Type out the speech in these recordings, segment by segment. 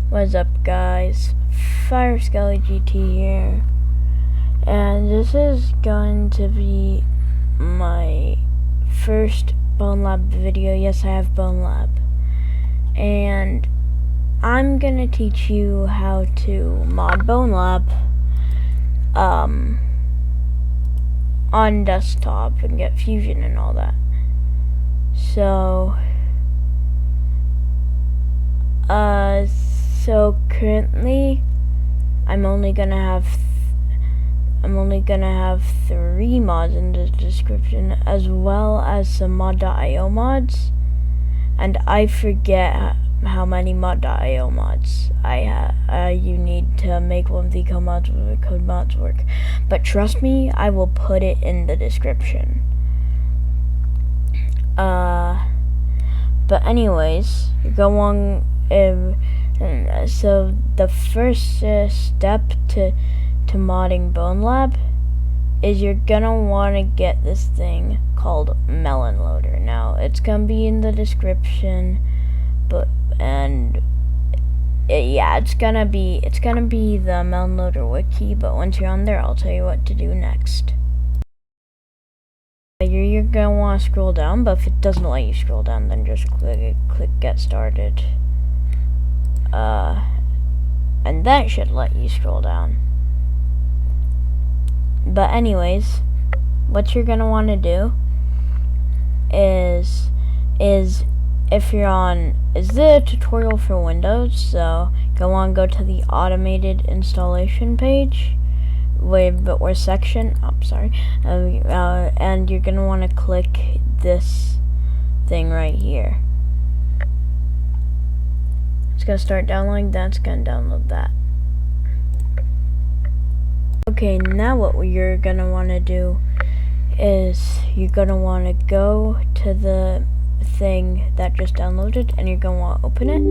What's up, guys? Fire Skelly GT here, and this is going to be my first bonelab video. Yes, I have bonelab, and I'm gonna teach you how to mod bonelab on desktop and get Fusion and all that. So currently I'm only gonna have 3 mods in the description, as well as some mod.io mods, and I forget how many mod.io mods you need to make one of the code mods work. But trust me, I will put it in the description. But anyways, go on. So the first step to modding bonelab is you're gonna want to get this thing called melon loader. Now it's gonna be in the description, it's gonna be the melon loader wiki. But once you're on there, I'll tell you what to do next. You're gonna want to scroll down, but if it doesn't let you scroll down, then just click get started. And that should let you scroll down. But anyways, what you're gonna want to do is if you're on, is the tutorial for Windows, so go to the automated installation page, or section, and you're gonna want to click this thing right here. It's gonna start downloading, that's gonna download that. Okay, now what you're gonna want to do is you're gonna want to go to the thing that just downloaded, and you're gonna want to open it,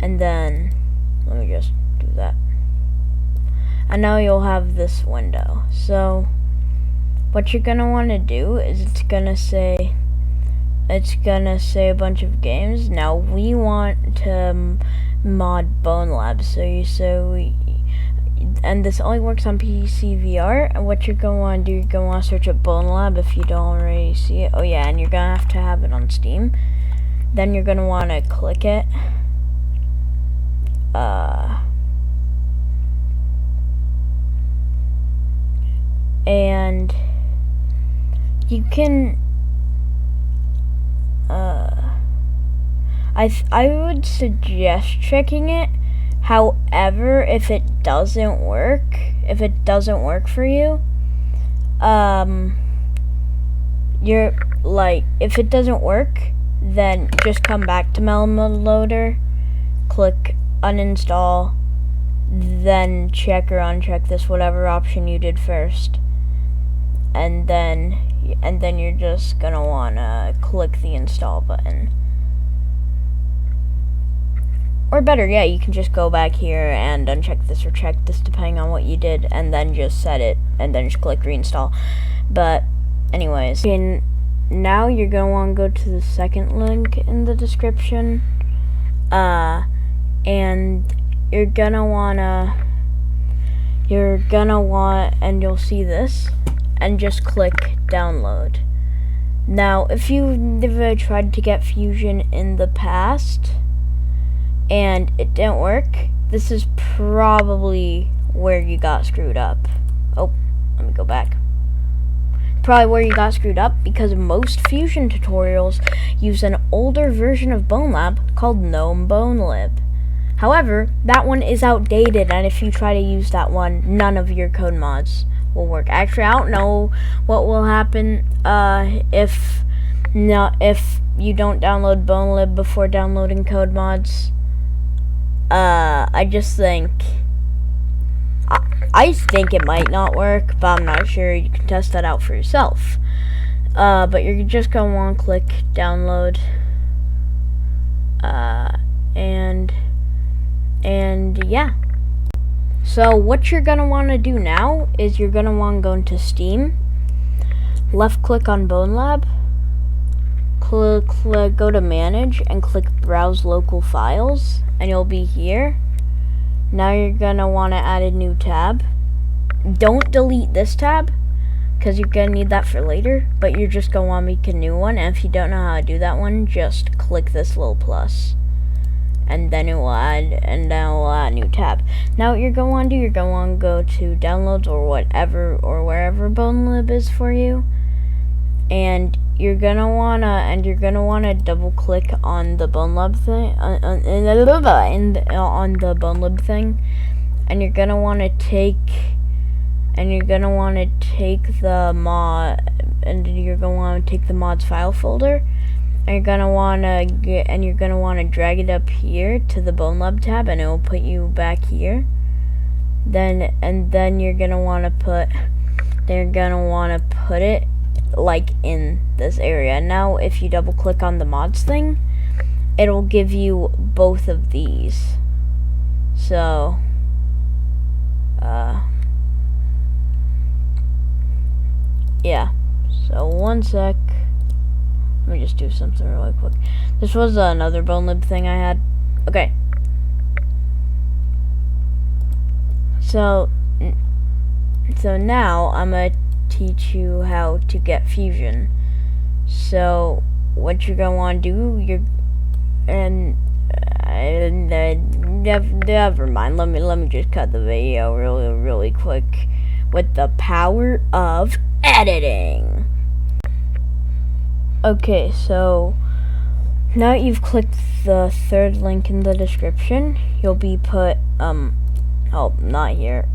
and then let me just do that. And now you'll have this window. So what you're gonna want to do is it's gonna say a bunch of games. Now we want to mod bonelab, and this only works on PC VR. And what you're gonna want to do, you're gonna want to search up bonelab if you don't already see it. Oh yeah, and you're gonna have to have it on Steam. Then you're gonna want to click it. And you can I would suggest checking it. However, if it doesn't work for you, if it doesn't work, then just come back to melon loader, click uninstall, then check or uncheck this whatever option you did first, and then you're just gonna wanna click the install button. Or better yet, you can just go back here and uncheck this or check this depending on what you did, and then just set it, and then just click reinstall. But anyways, now you're gonna want to go to the second link in the description, and you're gonna want, and you'll see this, and just click download. Now if you've never tried to get Fusion in the past and it didn't work, this is probably where you got screwed up. Oh, let me go back. Probably where you got screwed up, because most Fusion tutorials use an older version of bonelab called GNOME bonelib. However, that one is outdated, and if you try to use that one, none of your code mods will work. Actually, I don't know what will happen if you don't download bonelib before downloading code mods. I think it might not work, but I'm not sure. You can test that out for yourself. But you're just gonna want to click download, and yeah. So what you're gonna want to do now is you're gonna want to go into Steam, left click on bonelab, go to manage, and click browse local files, and you'll be here. Now you're gonna want to add a new tab. Don't delete this tab, because you're gonna need that for later, but you're just gonna want to make a new one. And if you don't know how to do that one, just click this little plus, and then it will add, and then it will add a new tab. Now what you're gonna want to do, you're gonna want to go to downloads or whatever, or wherever bonelab is for you, and you're gonna wanna double click on the bonelab thing, on the bonelab thing, and you're gonna wanna take the mod, and you're gonna wanna take the mods file folder, and you're gonna wanna drag it up here to the bonelab tab, and it will put you back here. Then you're gonna wanna put it like in this area. Now if you double click on the mods thing, it'll give you both of these. So yeah, so one sec, let me just do something really quick. This was another bonelab thing I had. Okay, so now I'm gonna teach you how to get fusion. So what you're gonna want to do, never mind. Let me just cut the video really quick with the power of editing. Okay, so now that you've clicked the third link in the description, you'll be put oh, not here.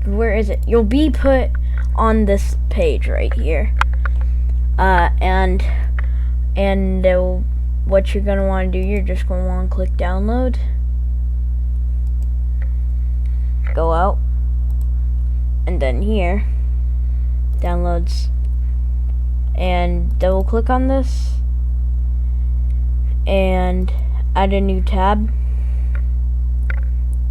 Where is it? You'll be put on this page right here. And what you're gonna want to do, you're just gonna want to click download, go out, and then here, downloads, and double click on this, and add a new tab.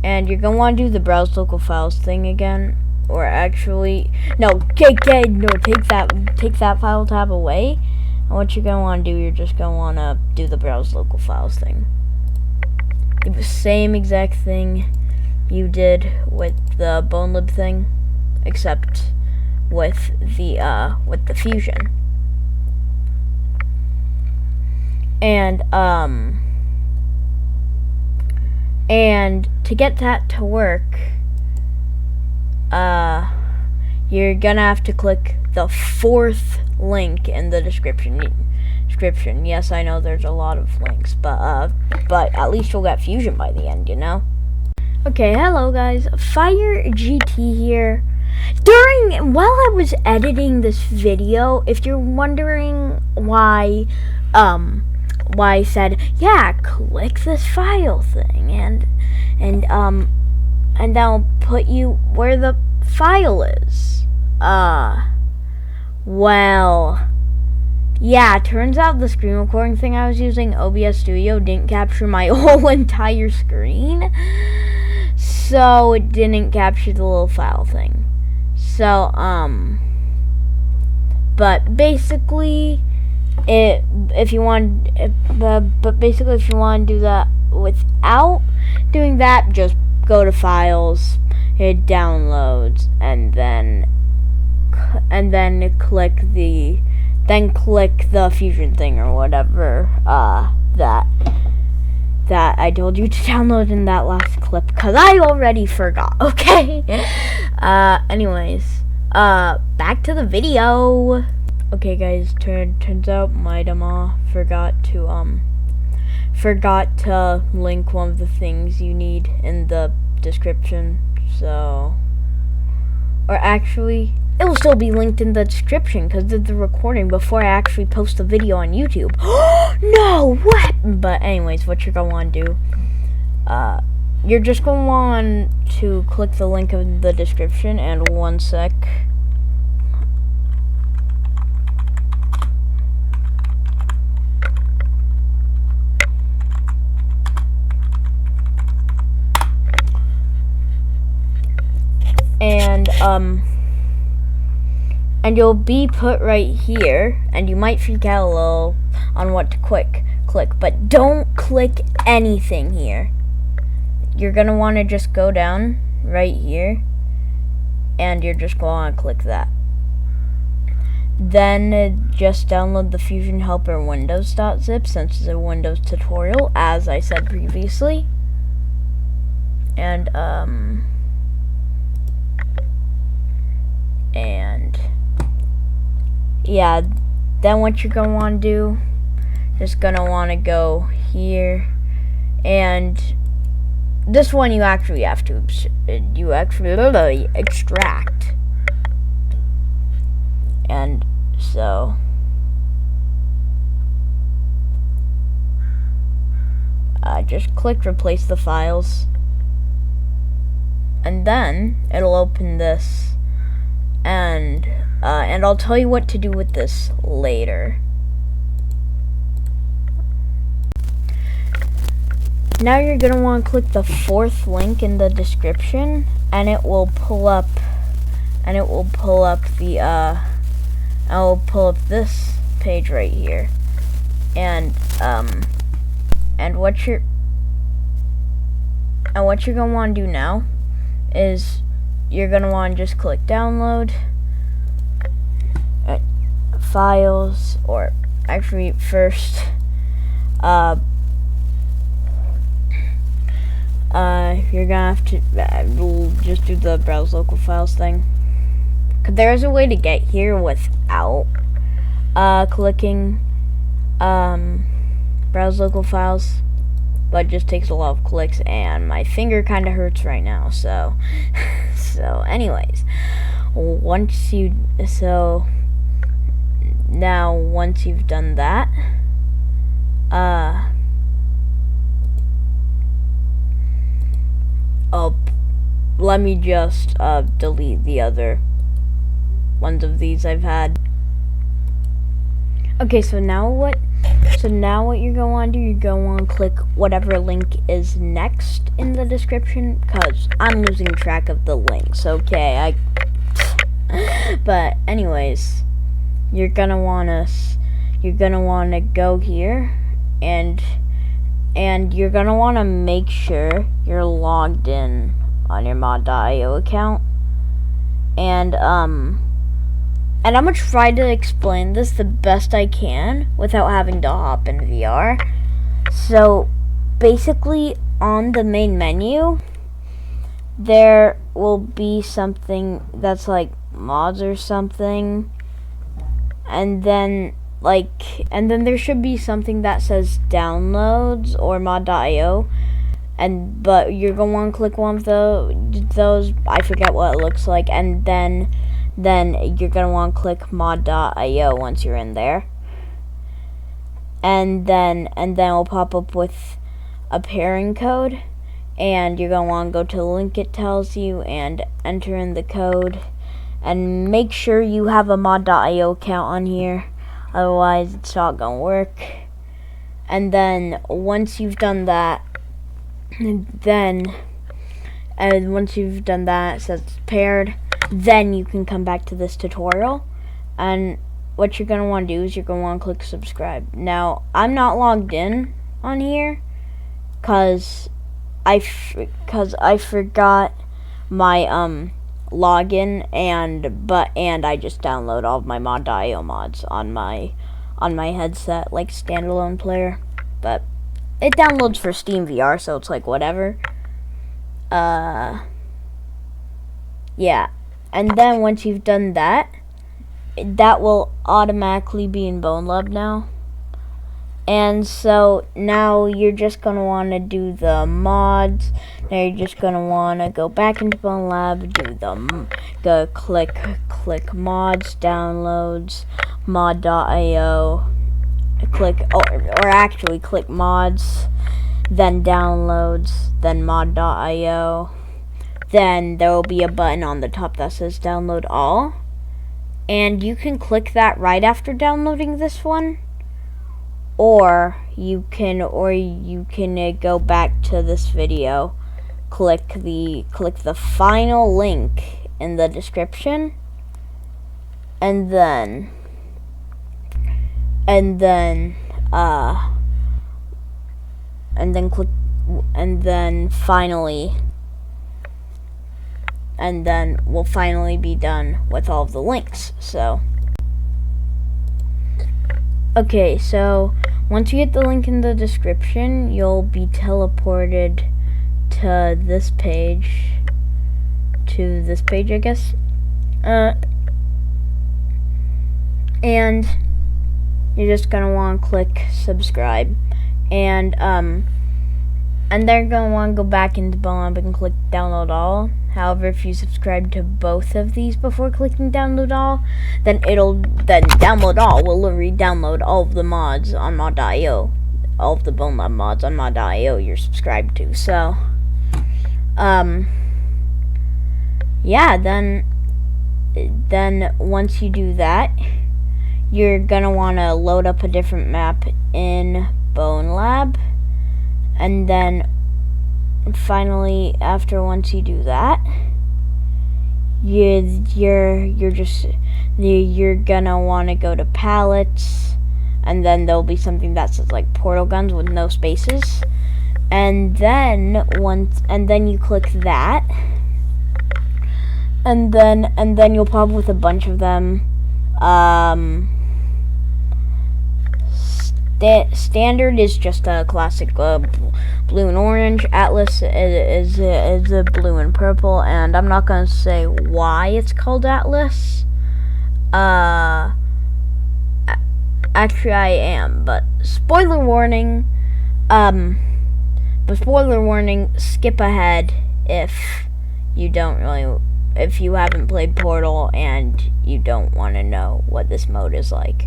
And you're gonna want to do the browse local files thing again, or actually, no, take that file tab away. And what you're gonna want to do, you're just gonna want to do the browse local files thing. Do the same exact thing you did with the bonelab thing, except with the fusion. And to get that to work, you're gonna have to click the fourth link in the description. Yes, I know there's a lot of links, but at least you'll get fusion by the end, you know? Okay, hello guys, Fire GT here. While I was editing this video, if you're wondering why I said, yeah, click this file thing, and that'll put you where the file is. Well, yeah, turns out the screen recording thing I was using, OBS Studio, didn't capture my whole entire screen, so it didn't capture the little file thing. So, but basically, if you want to do that without doing that, just go to files, hit downloads, and then click the fusion thing or whatever that I told you to download in that last clip, because I already forgot. Okay. Anyways, back to the video. Okay, guys, turns out my dama forgot to link one of the things you need in the description. So, or actually, it will still be linked in the description because of the recording before I actually post the video on YouTube. No, what? But anyways, what you're gonna want to do, you're just gonna want to click the link in the description, and one sec. And you'll be put right here, and you might freak out a little on what to click. click, but don't click anything here. You're gonna want to just go down right here, and you're just going to click that. Then just download the Fusion Helper Windows.zip, since it's a Windows tutorial, as I said previously. And yeah, then what you're gonna want to do, just gonna want to go here, and this one you actually have to extract. And so just click replace the files, and then it'll open this, and I'll tell you what to do with this later. Now you're gonna want to click the fourth link in the description, and it will pull up this page right here, and what you're gonna want to do now is you're gonna want to just click download files, or actually first you're gonna have to just do the browse local files thing. There's a way to get here without clicking browse local files, but it just takes a lot of clicks, and my finger kind of hurts right now. So anyways, once you've done that, let me just delete the other ones of these I've had. Okay, so now what you're going to want to do, you're going to want to click whatever link is next in the description, because I'm losing track of the links. Okay, but anyways, you're gonna wanna go here, and you're gonna wanna make sure you're logged in on your mod.io account, and I'm gonna try to explain this the best I can without having to hop in VR. So basically, on the main menu, there will be something that's like mods or something, and then there should be something that says downloads or mod.io, but you're gonna want to click one of those. I forget what it looks like, and then you're gonna want to click mod.io once you're in there, and then it'll pop up with a pairing code, and you're gonna want to go to the link it tells you and enter in the code, and make sure you have a mod.io account on here, otherwise it's not gonna work. And then once you've done that, it says it's paired, then you can come back to this tutorial, and what you're going to want to do is you're going to want to click subscribe. Now, I'm not logged in on here because I forgot my login, and I just download all of my mod.io mods on my headset, like standalone player, but it downloads for Steam VR, so it's like whatever. Yeah. And then once you've done that, that will automatically be in bonelab now. And so now you're just going to want to do the mods. Now you're just going to want to go back into bonelab, click mods, downloads, mod.io, click mods, then downloads, then mod.io. Then there will be a button on the top that says download all, and you can click that right after downloading this one, or you can go back to this video, click the final link in the description, and then and then click, and then finally, and then we'll finally be done with all of the links. So okay, so once you get the link in the description, you'll be teleported to this page, I guess. And you're just gonna want to click subscribe, and they're gonna want to go back into bonelab and click download all. However, if you subscribe to both of these before clicking download all, then download all will re-download all of the mods on mod.io, all of the bonelab mods on mod.io you're subscribed to. So yeah, then once you do that, you're gonna want to load up a different map in bonelab, and then finally, once you do that, you're gonna want to go to palettes, and then there'll be something that says like portal guns with no spaces, and then you click that, and then you'll pop up with a bunch of them. Standard is just a classic blue and orange. Atlas is a blue and purple, and I'm not gonna say why it's called Atlas. Actually I am, but spoiler warning. Skip ahead if you haven't played Portal and you don't want to know what this mode is like.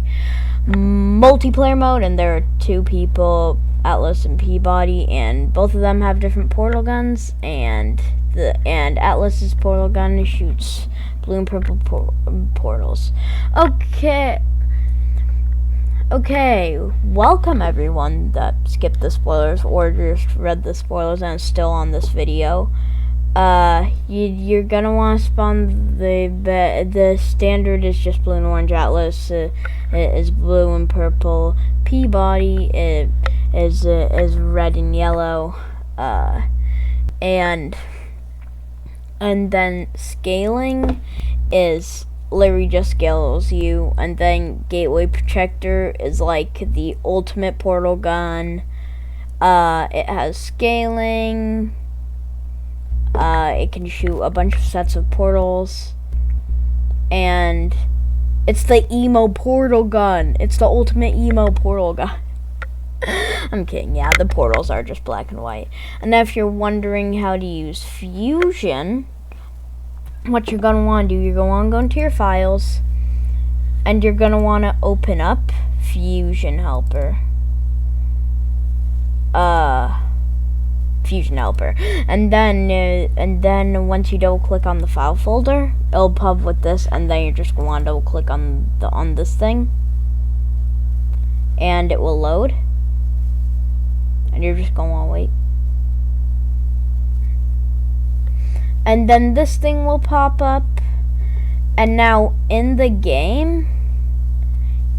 Multiplayer mode, and there are two people, Atlas and Peabody, and both of them have different portal guns, and Atlas's portal gun shoots blue and purple portals. Okay, welcome everyone that skipped the spoilers or just read the spoilers and is still on this video. You're gonna want to spawn the standard is just blue and orange. Atlas is blue and purple. Peabody is red and yellow. And then scaling is literally just scales you, and then gateway protector is like the ultimate portal gun. It has scaling. It can shoot a bunch of sets of portals, and it's the emo portal gun. It's the ultimate emo portal gun. I'm kidding, yeah, the portals are just black and white. And if you're wondering how to use Fusion, what you're going to want to do, you're going to want to go into your files, and you're going to want to open up Fusion Helper. Fusion Helper, and then once you double click on the file folder, it'll pop with this, and then you're just going to want to double click on this thing, and it will load, and you're just going to want to wait, and then this thing will pop up, and now in the game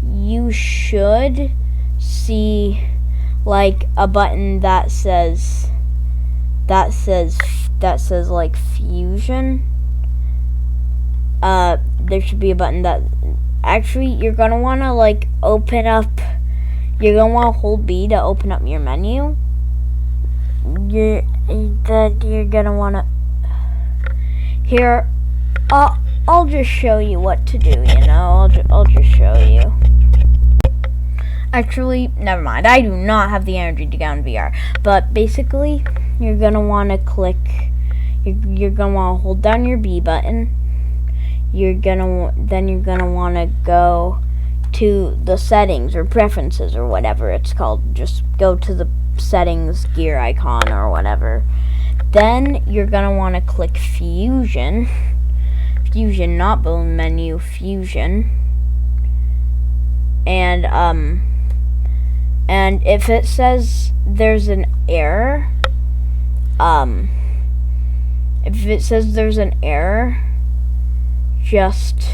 you should see like a button that says like Fusion. There should be a button that actually you're gonna wanna like open up. You're gonna wanna hold B to open up your menu. You're gonna wanna here. I'll just show you what to do. You know, I'll just show you. Actually, never mind. I do not have the energy to go in VR. But basically, you're gonna want to click. You're gonna want to hold down your B button. You're gonna want to go to the settings or preferences or whatever it's called. Just go to the settings gear icon or whatever. Then you're gonna want to click Fusion. Fusion, not bone menu. Fusion. And if it says there's an error, just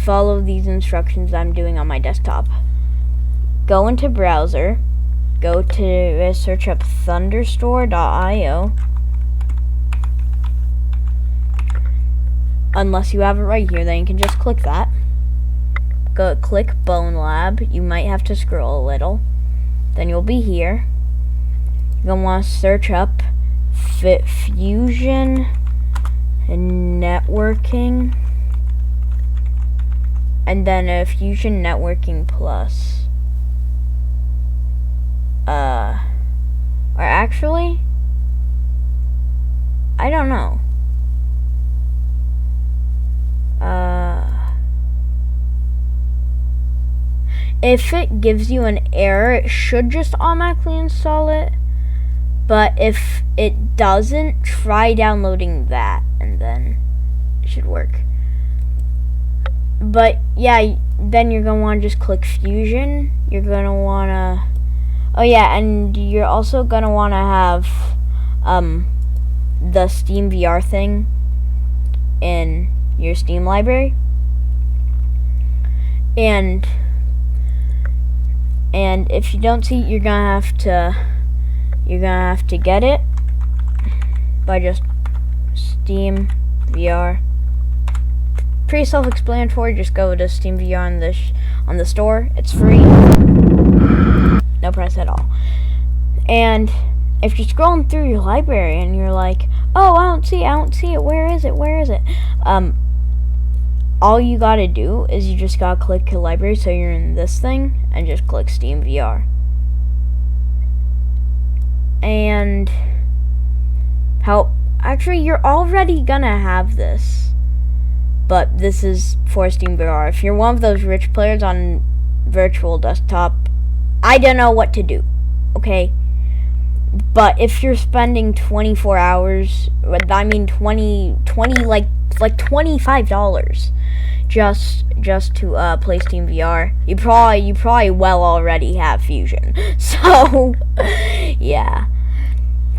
follow these instructions I'm doing on my desktop. Go into browser, go to search up thunderstore.io. Unless you have it right here, then you can just click that. Go click bonelab. You might have to scroll a little. Then you'll be here. You're gonna want to search up Fusion Networking, and then Fusion Networking Plus. Or actually, I don't know. If it gives you an error, it should just automatically install it. But if it doesn't, try downloading that, and then it should work. But yeah, then you're gonna want to just click Fusion. You're gonna wanna, oh yeah, and you're also gonna wanna have the Steam VR thing in your Steam library, and if you don't see it, you're gonna have to get it by just Steam VR. Pretty self-explanatory. Just go to Steam VR on the store. It's free, no price at all. And if you're scrolling through your library and you're like, oh, I don't see it, where is it? All you gotta do is you just gotta click your library, so you're in this thing, and just click Steam VR. And actually, you're already gonna have this, but this is for Steam VR. If you're one of those rich players on virtual desktop, I don't know what to do, okay? But if you're spending 24 hours, I mean 20 like $25 just to play Steam VR, you probably well already have Fusion. So yeah,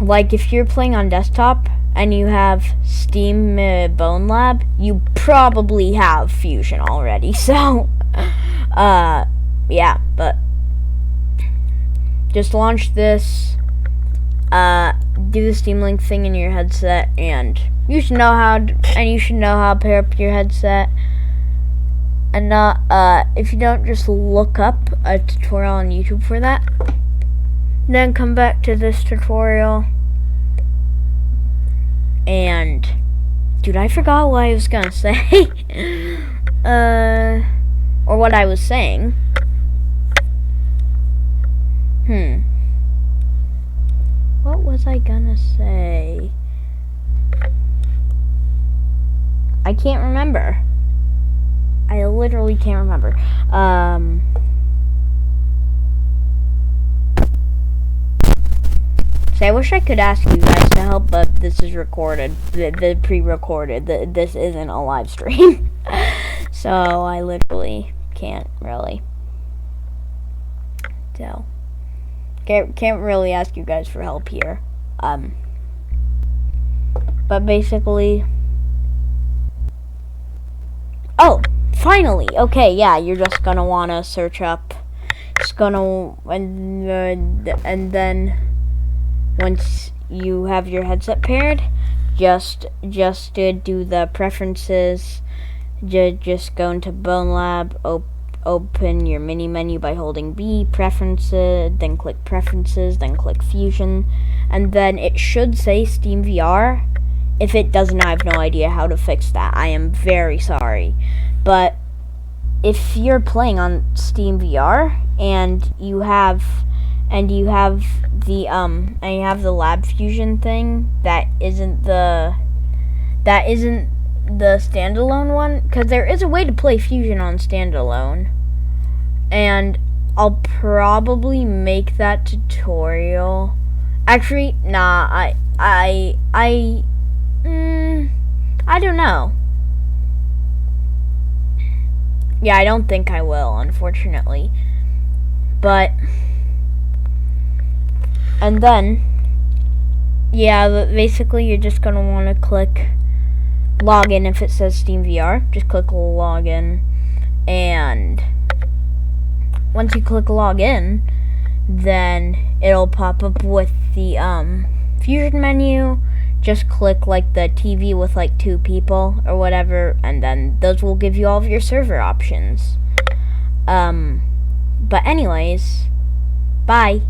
like if you're playing on desktop and you have Steam bonelab, you probably have Fusion already. So yeah, but just launch this, do the Steam Link thing in your headset, and you should know how to pair up your headset. And if you don't, just look up a tutorial on YouTube for that. Then come back to this tutorial. And dude, I forgot what I was gonna say. Or what I was saying. What was I gonna say? I can't remember. I literally can't remember. So I wish I could ask you guys to help, but this is recorded. The pre-recorded. This isn't a live stream. So I literally can't really. So can't really ask you guys for help here. But basically, oh, finally, okay, yeah, you're just gonna wanna search up, and then once you have your headset paired, just to do the preferences, just go into bonelab, open your mini menu by holding B, preferences, then click preferences, then click Fusion, and then it should say Steam VR. If it doesn't, I have no idea how to fix that. I am very sorry. But if you're playing on Steam VR and you have the Lab Fusion thing, that isn't the standalone one, because there is a way to play Fusion on standalone, and I'll probably make that tutorial. Actually, nah, I don't know. Yeah, I don't think I will, unfortunately. But, and then, yeah, basically you're just gonna want to click login. If it says Steam VR, just click login, and once you click login, then it'll pop up with the Fusion menu. Just click like the TV with like 2 people or whatever, and then those will give you all of your server options. But anyways, bye.